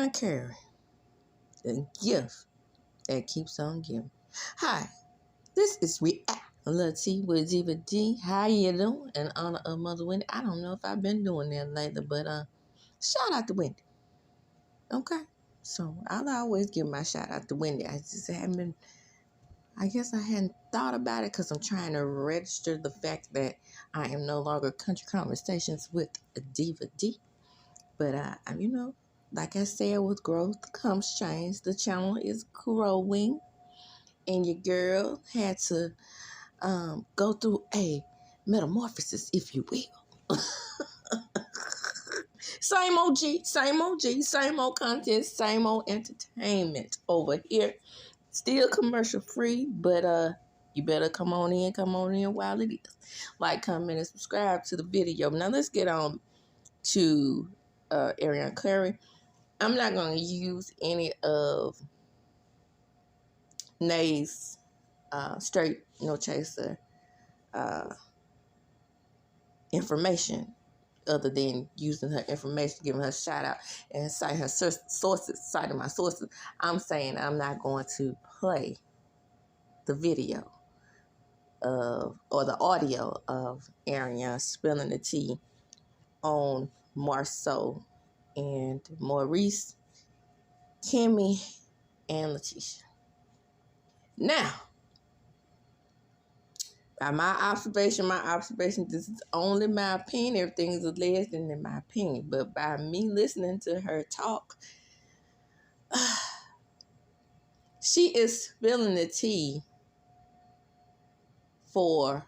ARIONNE Curry, the gift that keeps on giving. Hi, this is Reality with Diva D. How you doing? In honor of Mother Wendy. I don't know if I've been doing that lately, but shout out to Wendy. Okay? So I'll always give my shout out to Wendy. I just haven't been, I guess I hadn't thought about it because I'm trying to register the fact that I am no longer Country Conversations with Diva D. But, like I said, with growth comes change. The channel is growing, and your girl had to go through a metamorphosis, if you will. Same OG, same old content, same old entertainment over here. Still commercial free, but you better come on in while it is. Like, comment, and subscribe to the video. Now let's get on to ARIONNE Curry. I'm not going to use any of Nay's straight, no chaser information, other than using her information, giving her a shout out and citing her sources, citing my sources. I'm saying I'm not going to play the video or the audio of ARIONNE spilling the tea on Marceau and Maurice, Kimmy, and Letitia. Now, by my observation, this is only my opinion. Everything is alleged and in my opinion. But by me listening to her talk, she is spilling the tea for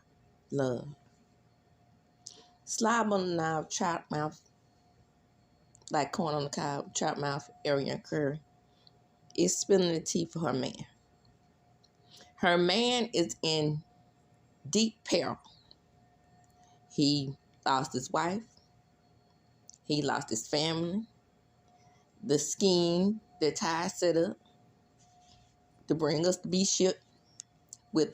love. Slob on the knob, chop mouth, like corn on the cob, chop mouth, ARIONNE Curry is spilling the tea for her man. Her man is in deep peril. He lost his wife. He lost his family. The scheme that Ty set up to bring us to be shipped with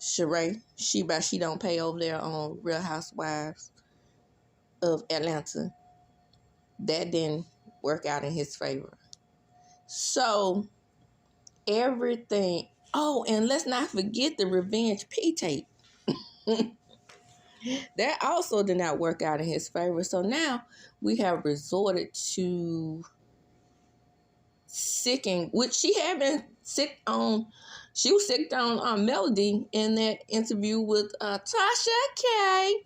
Sheree. She don't pay over there on Real Housewives of Atlanta. That didn't work out in his favor. So everything. Oh, and let's not forget the Revenge P tape. That also did not work out in his favor. So now we have resorted to sicking, which she had been sick on. She was sick on Melody in that interview with Tasha K.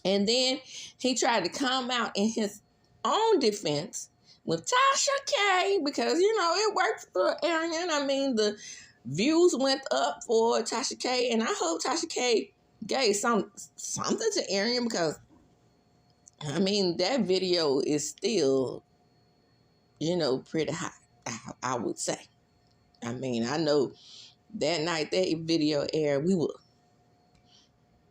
And then he tried to come out in his own defense with Tasha K, because, it worked for ARIONNE. I mean, the views went up for Tasha K, and I hope Tasha K gave something to ARIONNE, because, that video is still, pretty hot, I would say. I know that night that video aired,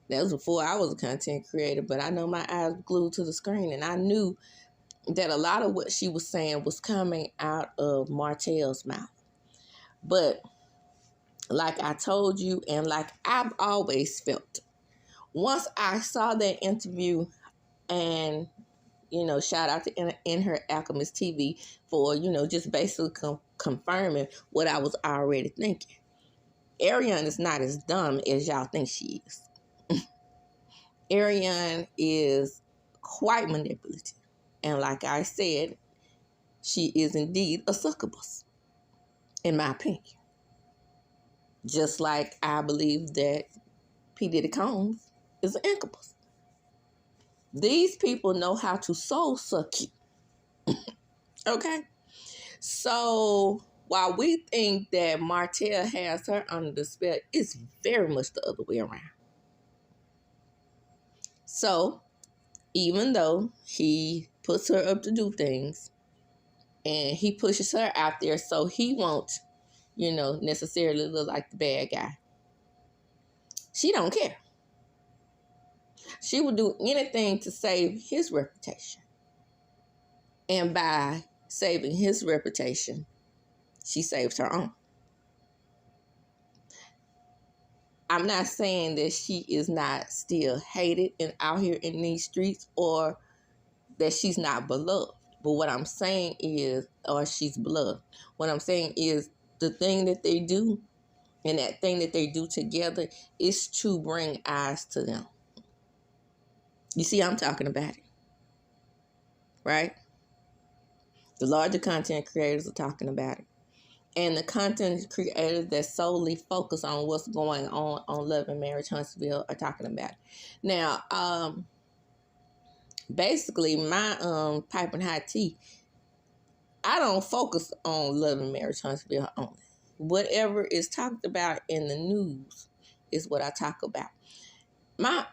that was before I was a content creator, but I know my eyes were glued to the screen, and I knew that a lot of what she was saying was coming out of Martell's mouth. But like I told you, and like I've always felt, once I saw that interview, and, shout out to In Her Alchemist TV for, just basically confirming what I was already thinking. ARIONNE is not as dumb as y'all think she is. ARIONNE is quite manipulative. And like I said, she is indeed a succubus, in my opinion. Just like I believe that P. Diddy Combs is an incubus. These people know how to soul suck you. Okay? So while we think that Martell has her under the spell, it's very much the other way around. So even though he puts her up to do things, and he pushes her out there so he won't, necessarily look like the bad guy, she don't care. She would do anything to save his reputation. And by saving his reputation, she saves her own. I'm not saying that she is not still hated and out here in these streets, or, that she's not beloved. But what I'm saying is, or she's beloved. What I'm saying is the thing that they do and that thing that they do together is to bring eyes to them. You see, I'm talking about it, right? The larger content creators are talking about it. And the content creators that solely focus on what's going on Love and Marriage Huntsville are talking about it. Now, basically, my pipe and high tea, I don't focus on Love and Marriage Huntsville only. Whatever is talked about in the news is what I talk about. My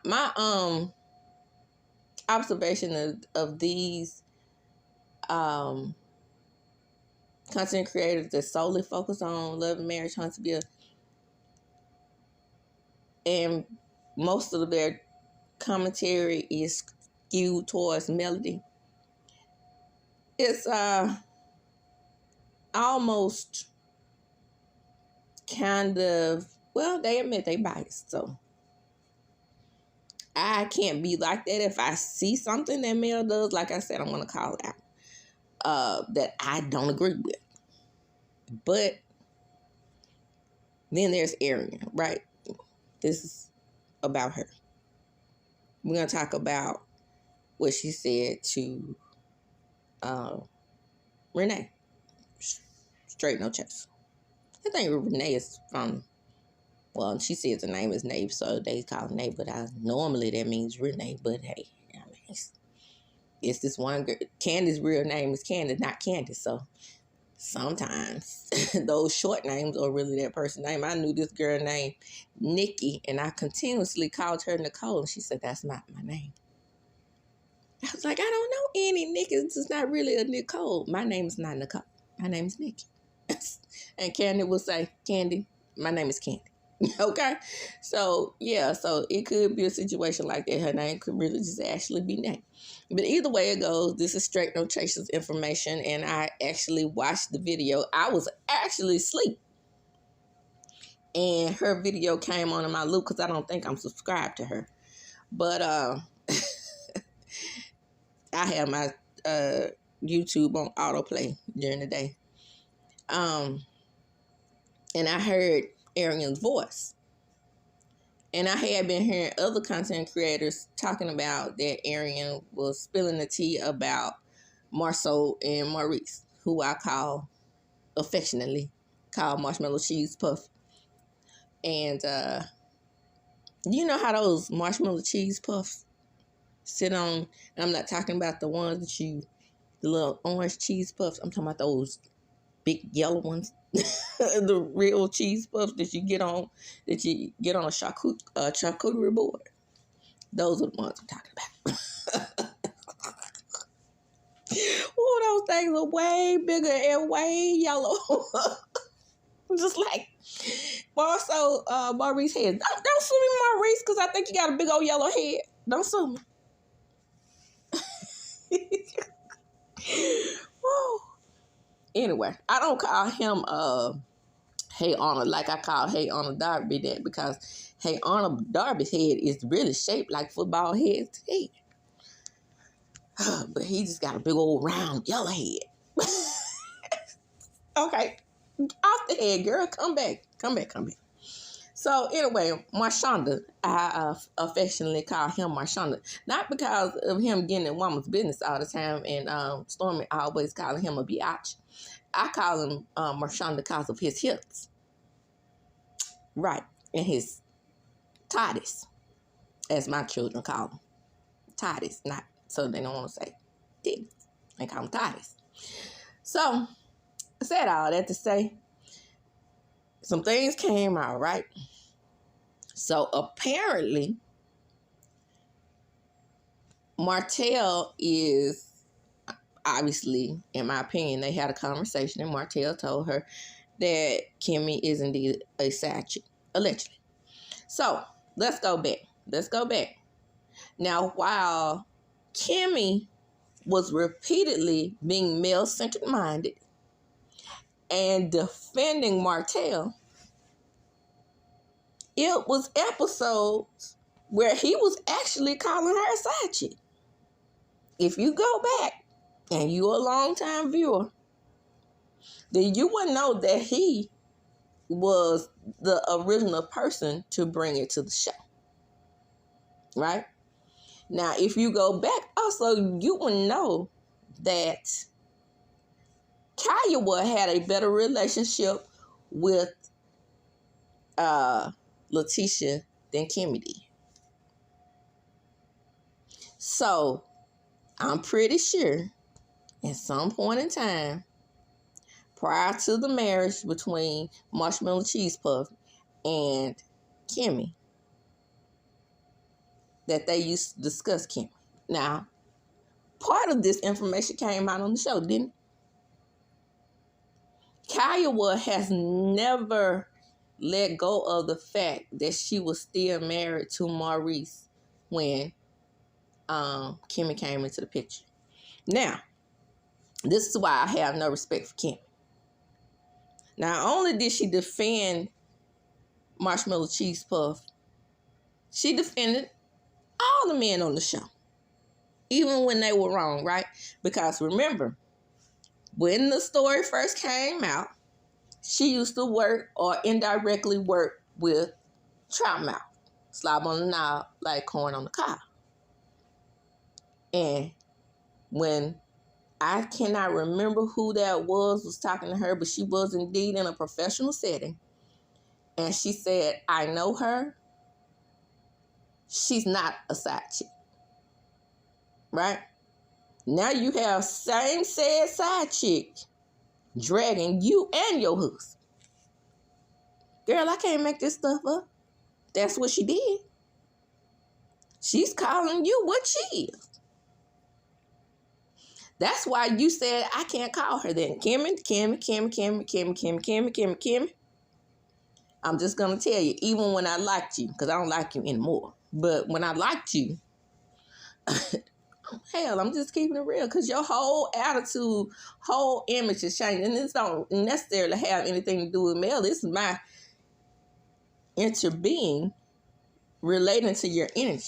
observation of these content creators that solely focus on Love and Marriage Huntsville, and most of their commentary is skewed towards melody. It's almost kind of, well, they admit they biased, so I can't be like that. If I see something that Mel does, like I said, I'm going to call it out, that I don't agree with. But then there's ARIONNE, right? This is about her. We're going to talk about what she said to Renee. Straight no chase. I think Renee is from, well, she says the name is Nave, so they call her Nave, but normally that means Renee, but hey, I mean, it's this one girl. Candy's real name is Candy, not Candy, so sometimes those short names are really that person's name. I knew this girl named Nikki, and I continuously called her Nicole, and she said, that's not my name. I was like, I don't know any Nikki. It's not really a Nicole. My name is not Nicole. My name is Nikki. And Candy will say, Candy, my name is Candy. Okay? So, yeah, so it could be a situation like that. Her name could really just actually be named. But either way it goes, this is straight no chases information, and I actually watched the video. I was actually asleep, and her video came on in my loop because I don't think I'm subscribed to her. But I have my YouTube on autoplay during the day. And I heard ARIONNE's voice. And I had been hearing other content creators talking about that ARIONNE was spilling the tea about Marceau and Maurice, who I affectionately call Marshmallow Cheese Puff. And you know how those Marshmallow Cheese Puffs sit on, and I'm not talking about the ones that the little orange cheese puffs, I'm talking about those big yellow ones. The real cheese puffs that you get on a charcuterie board. Those are the ones I'm talking about. Oh, those things are way bigger and way yellow. Just like Maurice head. Don't sue me, Maurice, because I think you got a big old yellow head. Don't sue me. Anyway, I don't call him Hey Arnold like I call Hey Arnold Darby that, because Hey Arnold Darby's head is really shaped like football head's head. But he just got a big old round yellow head. Okay, off the head, girl. Come back. So anyway, Marshonda, I affectionately call him Marshonda. Not because of him getting in woman's business all the time, and Stormy always calling him a biatch. I call him Marshonda because of his hips. Right. And his toddies, as my children call them. Toddies, not so they don't want to say titties. They call them toddies. So, I said all that to say some things came out, right? So, apparently, Martell is, obviously, in my opinion, they had a conversation, and Martell told her that Kimmy is indeed a side chick, allegedly. So, let's go back. Now, while Kimmy was repeatedly being male-centered minded and defending Martell, it was episodes where he was actually calling her a side chick. if you go back and you're a long-time viewer, then you would know that he was the original person to bring it to the show. Right? Now, if you go back, also, you will know that Kaya had a better relationship with Letitia than Kimmy did. So, I'm pretty sure at some point in time, prior to the marriage between Marshmallow Cheese Puff and Kimmy, that they used to discuss Kimmy. Now, part of this information came out on the show, didn't it? Kaya has never let go of the fact that she was still married to Maurice when Kimmy came into the picture. Now, this is why I have no respect for Kimmy. Not only did she defend Marshmallow Cheese Puff, she defended all the men on the show, even when they were wrong, right? Because remember, when the story first came out, she used to work or indirectly work with Troutmouth, slob on the knob like corn on the cob. And when I cannot remember who that was talking to her, but she was indeed in a professional setting. And she said, I know her. She's not a side chick. Right? Now you have same said side chick dragging you and your husband. Girl, I can't make this stuff up. That's what she did. She's calling you what she is. That's why you said I can't call her then. Kimmy. I'm just going to tell you, even when I liked you, because I don't like you anymore, but when I liked you, hell, I'm just keeping it real, because your whole attitude, whole image is changing. And this don't necessarily have anything to do with Mel. This is my interbeing relating to your energy.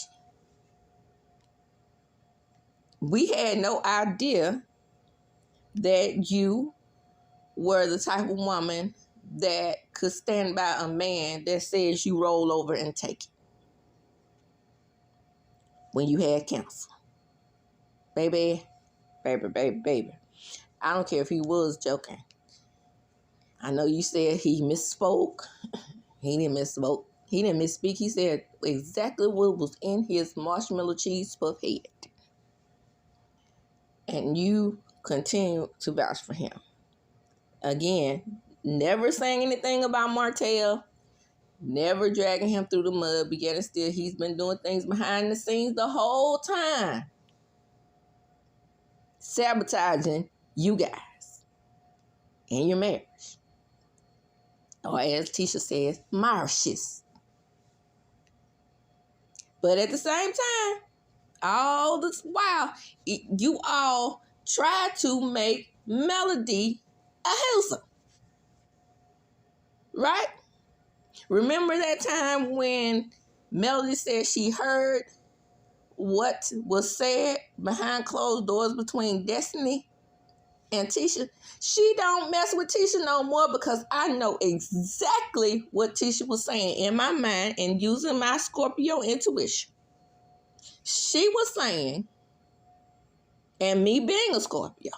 We had no idea that you were the type of woman that could stand by a man that says you roll over and take it when you had cancer. Baby. I don't care if he was joking. I know you said he misspoke. He didn't misspoke. He didn't misspeak. He said exactly what was in his Marshmallow Cheese Puff head. And you continue to vouch for him. Again, never saying anything about Martell. Never dragging him through the mud. But yet and still, he's been doing things behind the scenes the whole time. Sabotaging you guys and your marriage. Or as Tisha says, marriages. But at the same time, all this while, you all try to make Melody a Hilsa. Right? Remember that time when Melody said she heard what was said behind closed doors between Destiny and Tisha? She don't mess with Tisha no more, because I know exactly what Tisha was saying in my mind and using my Scorpio intuition. She was saying, and me being a Scorpio,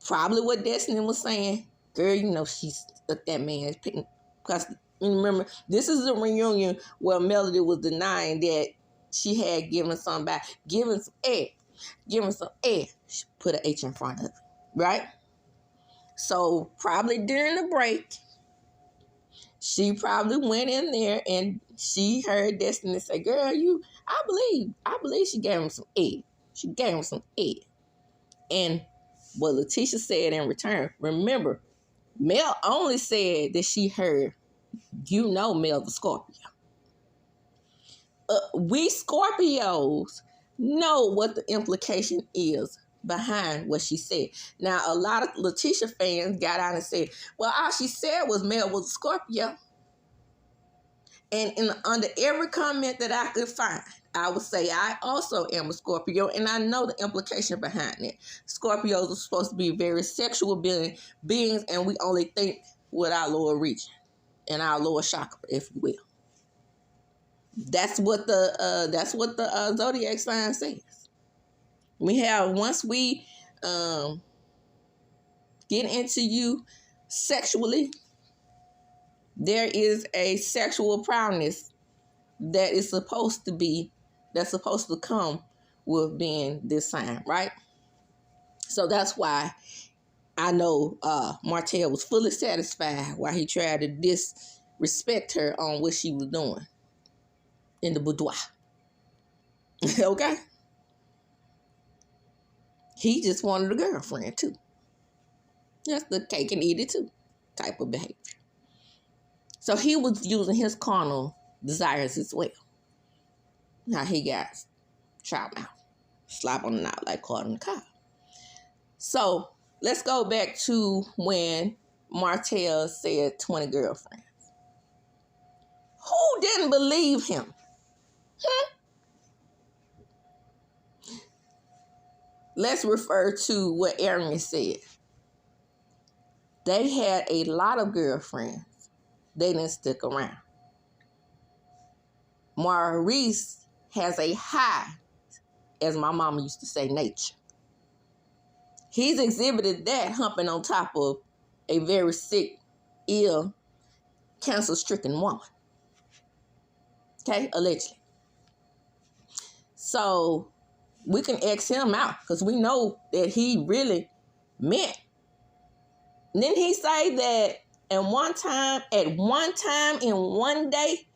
probably what Destiny was saying, girl, you know she's that man is picking. Because remember, this is a reunion where Melody was denying that she had given somebody, given some air. She put an H in front of it, right? So probably during the break, she probably went in there and she heard Destiny say, girl, I believe she gave him some air. She gave him some air. And what Letitia said in return, remember, Mel only said that she heard, Mel the Scorpio. We Scorpios know what the implication is behind what she said. Now, a lot of Letitia fans got out and said, well, all she said was Mel was a Scorpio. And under every comment that I could find, I would say I also am a Scorpio, and I know the implication behind it. Scorpios are supposed to be very sexual beings, and we only think with our lower region and our lower chakra, if you will. That's what the zodiac sign says. We have, once we get into you sexually, there is a sexual prowess that is supposed to come with being this sign, right? So that's why I know Martell was fully satisfied while he tried to disrespect her on what she was doing in the boudoir. Okay? He just wanted a girlfriend too. That's the cake and eat it too type of behavior. So he was using his carnal desires as well. Now he got child mouth, slap on the knob like caught in the car. So let's go back to when Martell said 20 girlfriends. Who didn't believe him? Let's refer to what ARIONNE said. They had a lot of girlfriends. They didn't stick around. Maurice has a high, as my mama used to say, nature. He's exhibited that humping on top of a very sick, ill, cancer-stricken woman. Okay, allegedly. So we can X him out because we know that he really meant. Didn't he say that at one time in one day,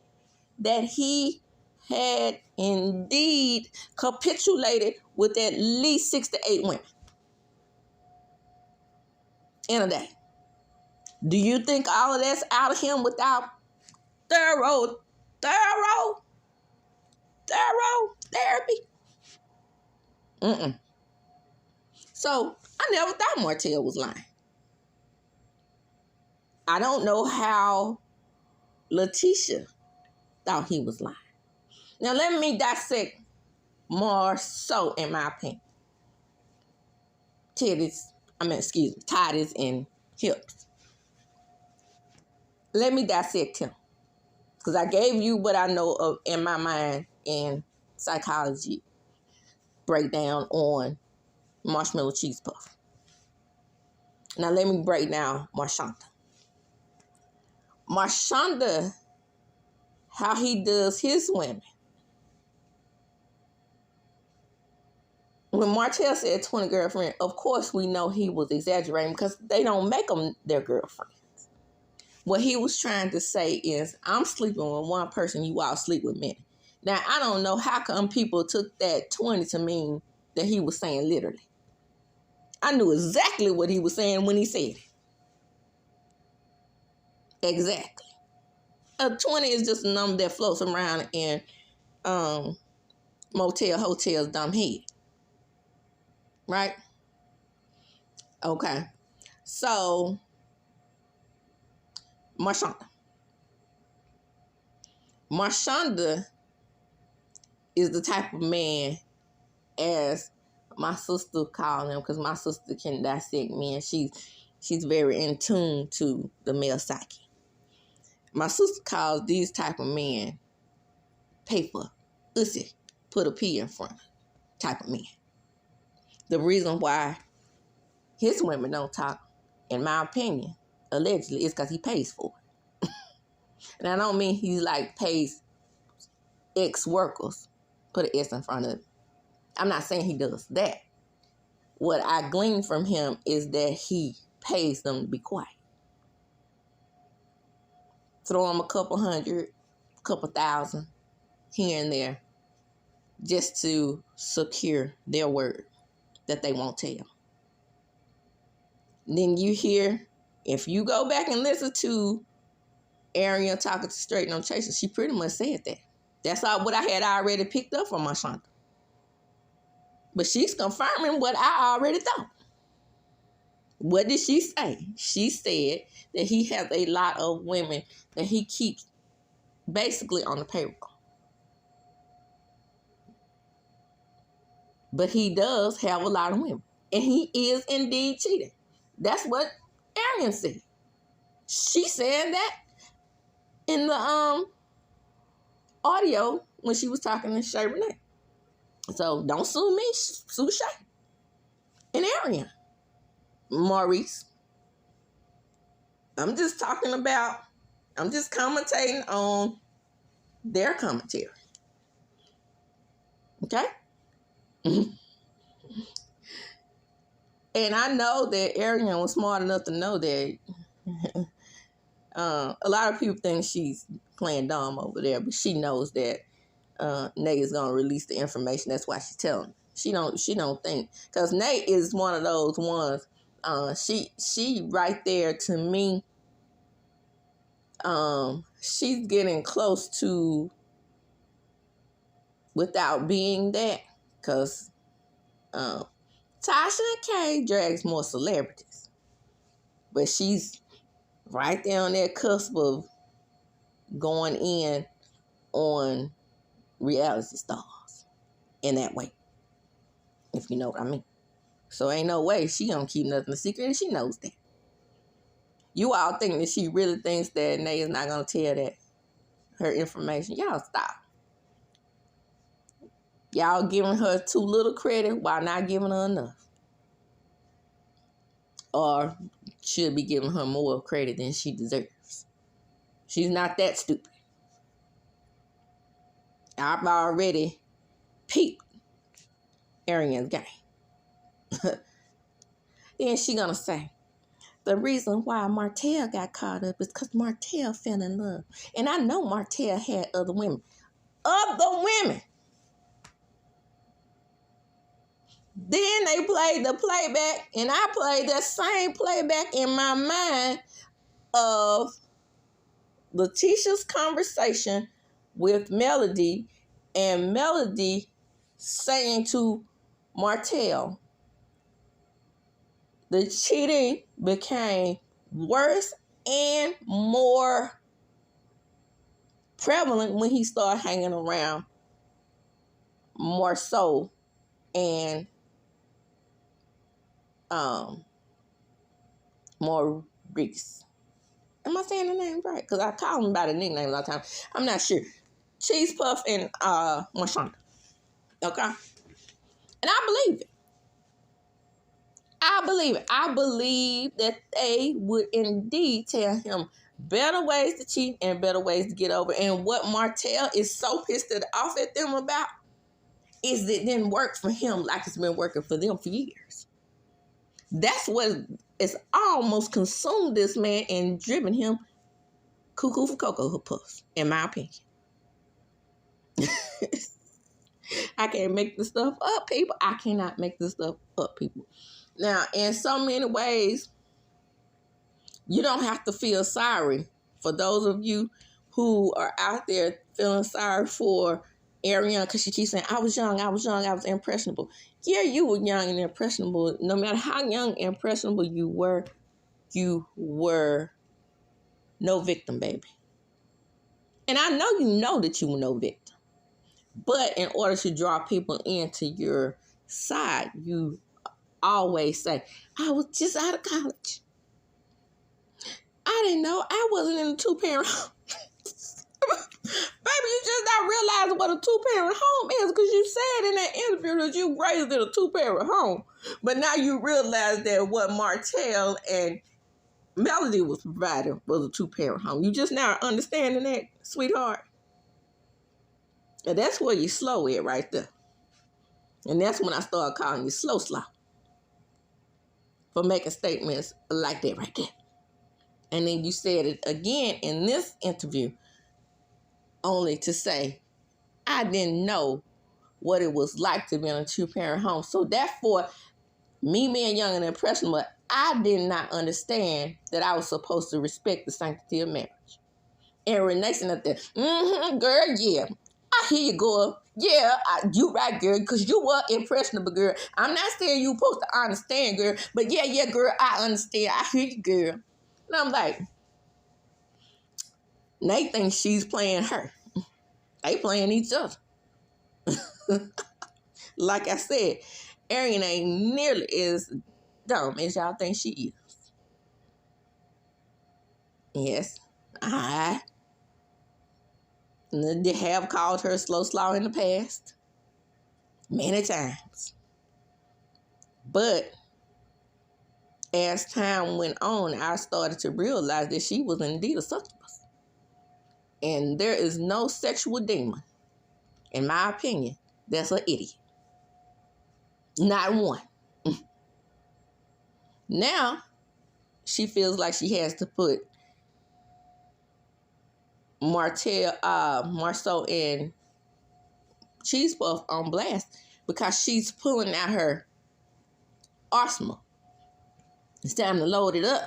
that he had indeed capitulated with at least 6 to 8 women in a day? Do you think all of that's out of him without thorough therapy? So I never thought Martell was lying. I don't know how Letitia thought he was lying. Now let me dissect more so, in my opinion. Titties and hips. Let me dissect him. Because I gave you what I know of in my mind in psychology breakdown on marshmallow cheese puff. Now let me break down Marshanda. Marshanda, how he does his women. When Martell said 20 girlfriend, of course we know he was exaggerating because they don't make them their girlfriends. What he was trying to say is, I'm sleeping with one person, you all sleep with many. Now, I don't know how come people took that 20 to mean that he was saying literally. I knew exactly what he was saying when he said it. Exactly. A 20 is just a number that floats around in motel, hotels, dumb head. Right? Okay. So, Marshanda is the type of man, as my sister called him, because my sister can dissect men. She's very in tune to the male psyche. My sister calls these type of men paper, ussy, put a P in front type of men. The reason why his women don't talk, in my opinion, allegedly, is because he pays for it. And I don't mean he pays ex-workers, put an S in front of it. I'm not saying he does that. What I glean from him is that he pays them to be quiet. Throw them a couple hundred, couple thousand here and there just to secure their word that they won't tell. Then you hear, if you go back and listen to ARIONNE talking to Straight No Chaser, she pretty much said that. That's all what I had already picked up from Marshanda. But she's confirming what I already thought. What did she say? She said that he has a lot of women that he keeps basically on the payroll. But he does have a lot of women. And he is indeed cheating. That's what ARIONNE said. She said that in the audio when she was talking to Shay Renee. So don't sue me, sue Shay and ARIONNE. Maurice. I'm just commentating on their commentary. Okay? And I know that ARIONNE was smart enough to know that a lot of people think she's playing dumb over there, but she knows that Nate is gonna release the information. That's why she's telling me. She don't think, because Nate is one of those ones. She right there to me. She's getting close to, without being that, because Tasha and Kay drags more celebrities, but she's right there on that cusp of going in on reality stars in that way, if you know what I mean. So ain't no way she gonna keep nothing a secret, and she knows that. You all think that she really thinks that Nay is not gonna tell that her information. Y'all stop. Y'all giving her too little credit while not giving her enough. Or should be giving her more credit than she deserves. She's not that stupid. I've already peeped ARIONNE's game. Then she gonna say, the reason why Martell got caught up is because Martell fell in love. And I know Martell had other women. Other women! Then they played the playback, and I played that same playback in my mind of Letitia's conversation with Melody, and Melody saying to Martell, the cheating became worse and more prevalent when he started hanging around Marceau and Maurice. Am I saying the name right? Because I call him by the nickname a lot of times. I'm not sure. Cheese Puff and Marshonda. Okay? And I believe it. I believe that they would indeed tell him better ways to cheat and better ways to get over. And what Martell is so pissed off at them about is that it didn't work for him like it's been working for them for years. That's what has almost consumed this man and driven him cuckoo for Cocoa Puffs, in my opinion. I can't make this stuff up, people. I cannot make this stuff up, people. Now, in so many ways, you don't have to feel sorry for those of you who are out there feeling sorry for ARIONNE because she keeps saying, I was young, I was impressionable. Yeah, you were young and impressionable. No matter how young and impressionable you were no victim, baby. And I know that you were no victim. But in order to draw people into your side, you always say, I was just out of college. I didn't know. I wasn't in a two-parent home. Baby, you just not realizing what a two-parent home is because you said in that interview that you raised in a two-parent home. But now you realize that what Martell and Melody was providing was a two-parent home. You just now understanding that, sweetheart? And that's where you slow at right there. And that's when I started calling you slow for making statements like that right there. And then you said it again in this interview only to say, I didn't know what it was like to be in a two-parent home. So therefore, me being young and impressionable, I did not understand that I was supposed to respect the sanctity of marriage. And Renee said up there, girl, yeah. I hear you, girl. Yeah, you right, girl, because you were impressionable, girl. I'm not saying you supposed to understand, girl, but yeah, girl, I understand. I hear you, girl. And I'm like, Nate thinks she's playing her. They playing each other. like I said, Arion ain't nearly as dumb as y'all think she is. Yes, I have called her slow slaw in the past many times. But as time went on, I started to realize that she was indeed a succubus. And there is no sexual demon, in my opinion, that's an idiot. Not one. Now, she feels like she has to put Marceau and Cheese Puff on blast because she's pulling out her arsenal. It's time to load it up,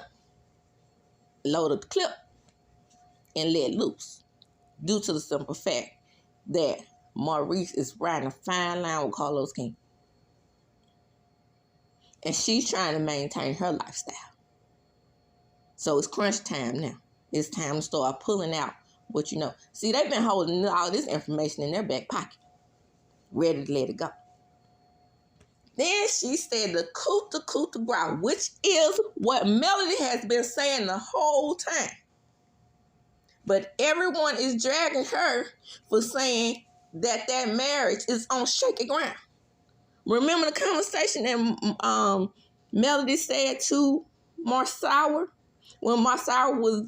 load up the clip, and let loose. Due to the simple fact that Maurice is riding a fine line with Carlos King. And she's trying to maintain her lifestyle. So it's crunch time now. It's time to start pulling out what you know. See, they've been holding all this information in their back pocket, ready to let it go. Then she said the coup de grace, which is what Melody has been saying the whole time. But everyone is dragging her for saying that marriage is on shaky ground. Remember the conversation that Melody said to Marceau when Marceau was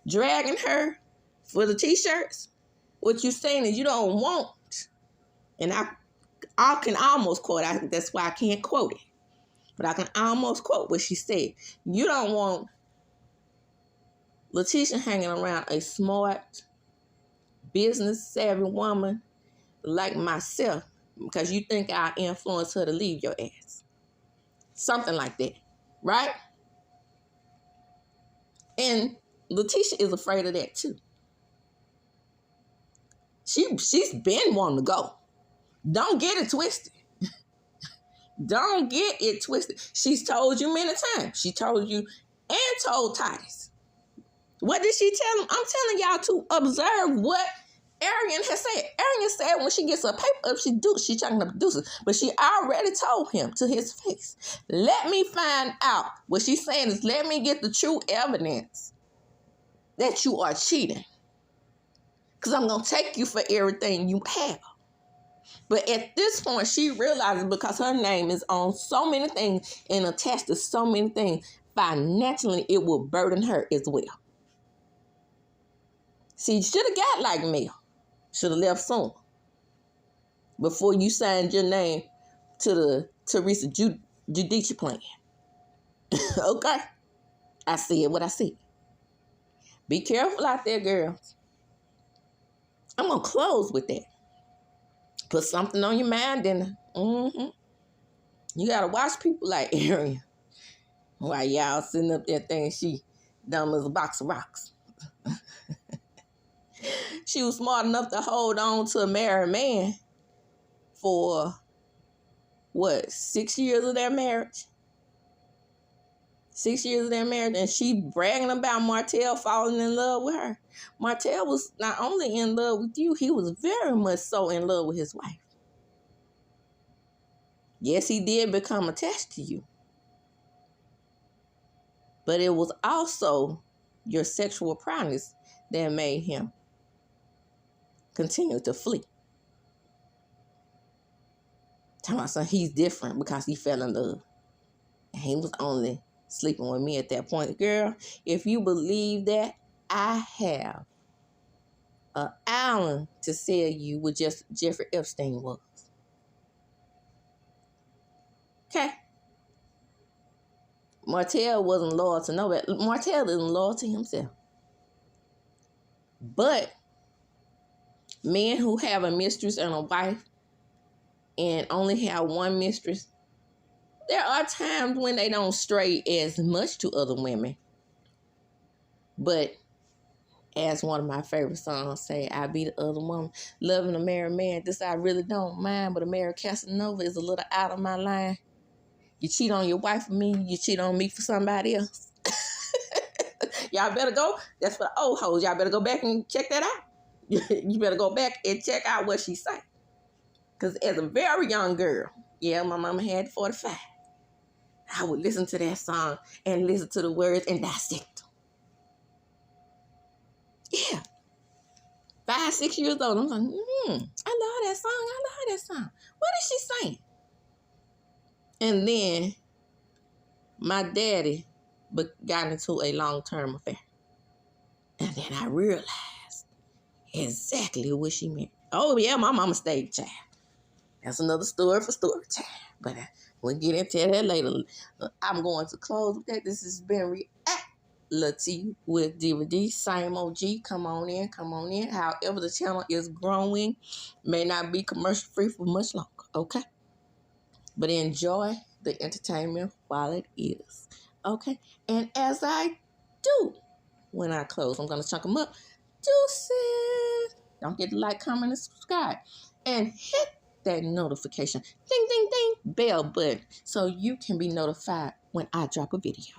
dragging her for the t-shirts? What you're saying is you don't want, and I can almost quote, that's why I can't quote it, but I can almost quote what she said. You don't want Letitia hanging around a smart, business-savvy woman like myself because you think I'll influence her to leave your ass. Something like that, right? And Letitia is afraid of that too. She's been wanting to go. Don't get it twisted. Don't get it twisted. She's told you many times. She told you and told Titus. What did she tell him? I'm telling y'all to observe what Arion has said. Arion said when she gets her paper up, she chucking up deuces. But she already told him to his face, let me find out. What she's saying is, let me get the true evidence that you are cheating. Because I'm going to take you for everything you have. But at this point, she realizes because her name is on so many things and attached to so many things, financially, it will burden her as well. See, you should have got like Mel. Should have left soon. Before you signed your name to the Teresa Giudice plan. Okay? I see it what I see. Be careful out there, girls. I'm going to close with that. Put something on your mind, then you got to watch people like Arion. While y'all sitting up there thinking she dumb as a box of rocks. She was smart enough to hold on to a married man for, 6 years of their marriage? 6 years of their marriage, and she bragging about Martell falling in love with her. Martell was not only in love with you, he was very much so in love with his wife. Yes, he did become attached to you. But it was also your sexual prowess that made him continue to flee. Talking about something, he's different because he fell in love. And he was only sleeping with me at that point. Girl, if you believe that, I have an island to sell you with just Jeffrey Epstein was. Okay? Martell wasn't loyal to nobody. Martell isn't loyal to himself. But men who have a mistress and a wife and only have one mistress, there are times when they don't stray as much to other women. But as one of my favorite songs say, I be the other woman. Loving a married man, this I really don't mind, but a married Casanova is a little out of my line. You cheat on your wife for me, you cheat on me for somebody else. Y'all better go. That's for the old hoes. Y'all better go back and check that out. You better go back and check out what she say. Because as a very young girl, yeah, my mama had 45. I would listen to that song and listen to the words and dissect them. Yeah. 5, 6 years old. I'm like, I love that song. I love that song. What is she saying? And then my daddy got into a long-term affair. And then I realized exactly what she meant. Oh, yeah, my mama stayed child. That's another story for story time. But we'll get into that later. I'm going to close with that. This has been Reality with DVD. Same OG. Come on in. Come on in. However, the channel is growing. May not be commercial free for much longer. Okay? But enjoy the entertainment while it is. Okay? And as I do when I close, I'm going to chunk them up. Deuces. Don't forget to like, comment, and subscribe. And hit that notification, ding, ding, ding, bell button so you can be notified when I drop a video.